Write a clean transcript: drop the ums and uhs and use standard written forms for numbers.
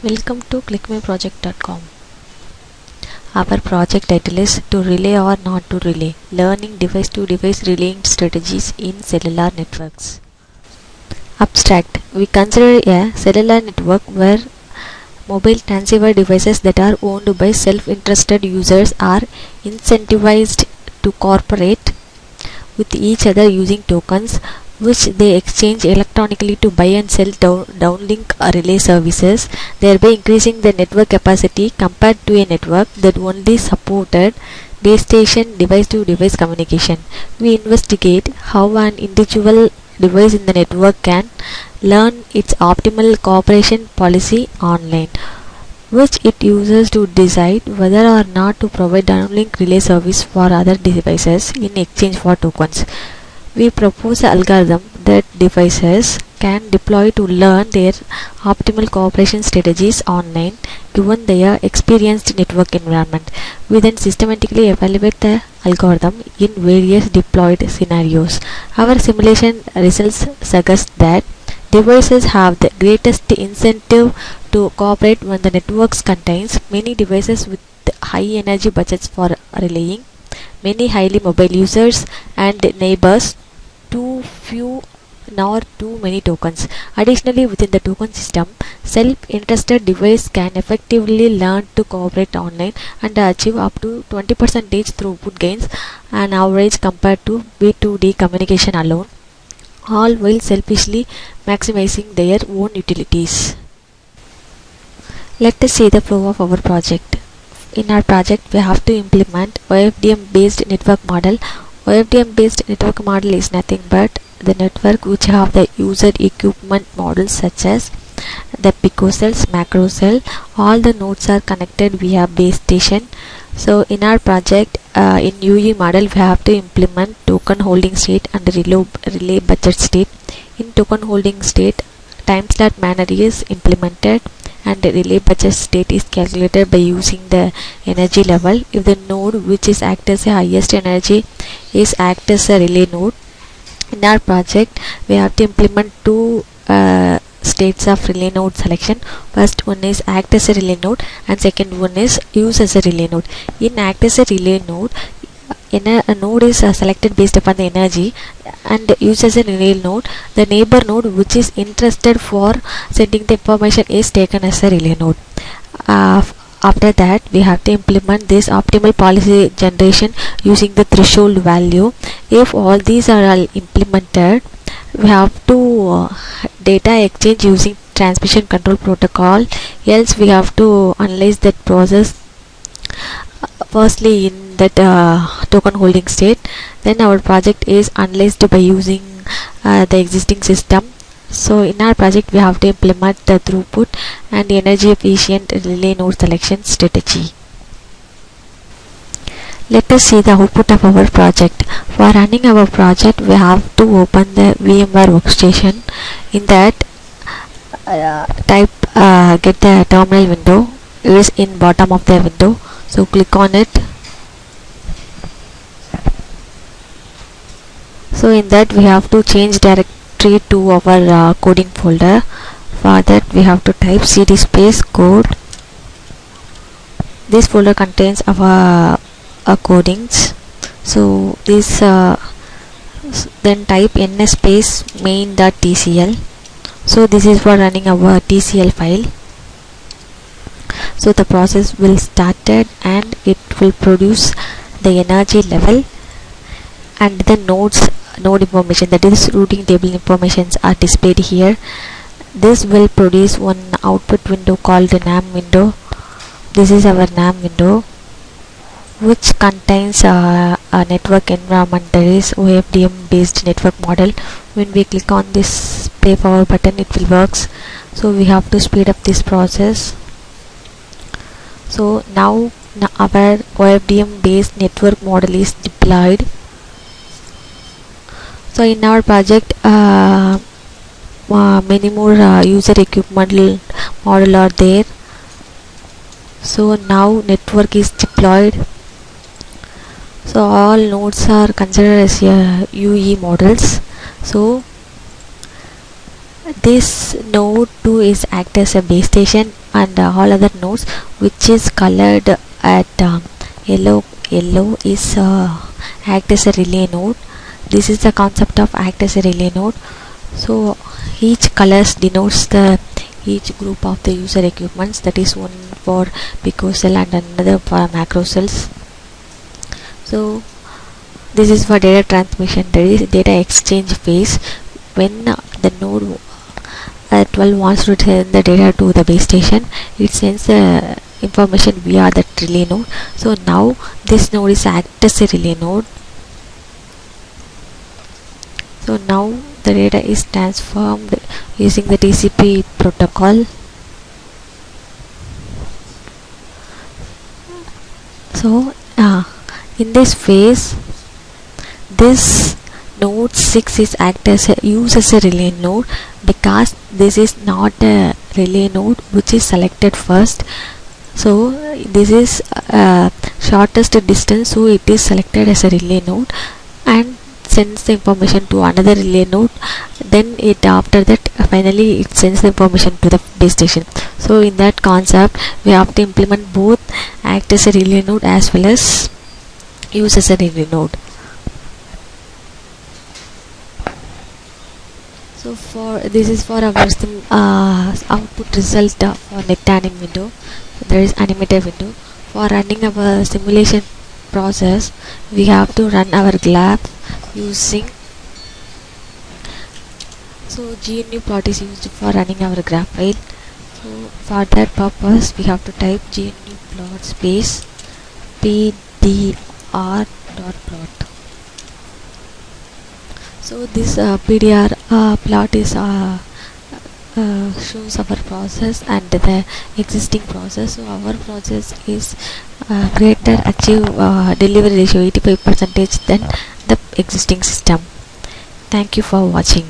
Welcome to clickmyproject.com. Our project title is To Relay or Not to Relay, Learning Device-to-Device Relaying Strategies in Cellular Networks. Abstract. We consider a cellular network where mobile transceiver devices that are owned by self-interested users are incentivized to cooperate with each other using tokens which they exchange electronically to buy and sell downlink relay services, thereby increasing the network capacity compared to a network that only supported base station device-to-device communication. We investigate how an individual device in the network can learn its optimal cooperation policy online, which it uses to decide whether or not to provide downlink relay service for other devices in exchange for tokens. We propose an algorithm that devices can deploy to learn their optimal cooperation strategies online given their experienced network environment. We then systematically evaluate the algorithm in various deployed scenarios. Our simulation results suggest that devices have the greatest incentive to cooperate when the network contains many devices with high energy budgets for relaying, many highly mobile users, and neighbors, too few nor too many tokens. Additionally, within the token system, self-interested device can effectively learn to cooperate online and achieve up to 20% throughput gains on average compared to B2D communication alone, all while selfishly maximizing their own utilities. Let us see the flow of our project. In our project, we have to implement OFDM based network model. OFDM based network model is nothing but the network which have the user equipment models such as the picocells, macro cell. All the nodes are connected via base station. So in our project, in UE model, we have to implement token holding state and relay budget state. In token holding state, time slot manner is implemented and the relay budget state is calculated by using the energy level. If the node which is act as the highest energy is act as a relay node, in our project we have to implement two states of relay node selection. First one is act as a relay node and second one is use as a relay node. In act as a relay node, a node is selected based upon the energy, and used as a relay node, the neighbor node which is interested for sending the information is taken as a relay node. After that, we have to implement this optimal policy generation using the threshold value. If all these are all implemented, we have to data exchange using transmission control protocol, else we have to analyze that process firstly in that token holding state. Then our project is analyzed by using the existing system. So in our project we have to implement the throughput and energy efficient relay node selection strategy. Let us see the output of our project. For running our project, we have to open the VMware workstation. In that, type get the terminal window. It is in bottom of the window. So click on it. So in that we have to change directory to our coding folder. For that we have to type cd space code. This folder contains our codings. So this then type ns space main.tcl. So this is for running our TCL file. So the process will started and it will produce the energy level and the node information, that is routing table informations, are displayed here. This will produce one output window called the NAM window. This is our NAM window which contains a network environment, that is OFDM based network model. When we click on this play forward button, it will works. So we have to speed up this process. So now our OFDM based network model is deployed. So in our project, many more user equipment model are there. So now network is deployed. So all nodes are considered as UE models. So this node 2 is act as a base station and all other nodes which is colored at yellow. Yellow is act as a relay node. This is the concept of act as a relay node. So each colors denotes the each group of the user equipments, that is one for picocell and another for macro cells. So this is for data transmission, that is data exchange phase. When the node 12 wants to send the data to the base station, it sends the information via that relay node. So now this node is act as a relay node. So now the data is transformed using the TCP protocol. So in this phase, this node 6 is act as a uses a relay node, because this is not a relay node which is selected first. So this is shortest distance, so it is selected as a relay node and sends the information to another relay node. Then it after that finally it sends the information to the base station. So in that concept we have to implement both act as a relay node as well as use as a relay node. So for this is for our output result for net anim window. So there is animator window. For running our simulation process, we have to run our graph using, so GNU plot is used for running our graph file. So for that purpose we have to type GNU plot space pdr.plot. So this PDR plot is shows our process and the existing process. So our process is greater achieve delivery ratio 85% than the existing system. Thank you for watching.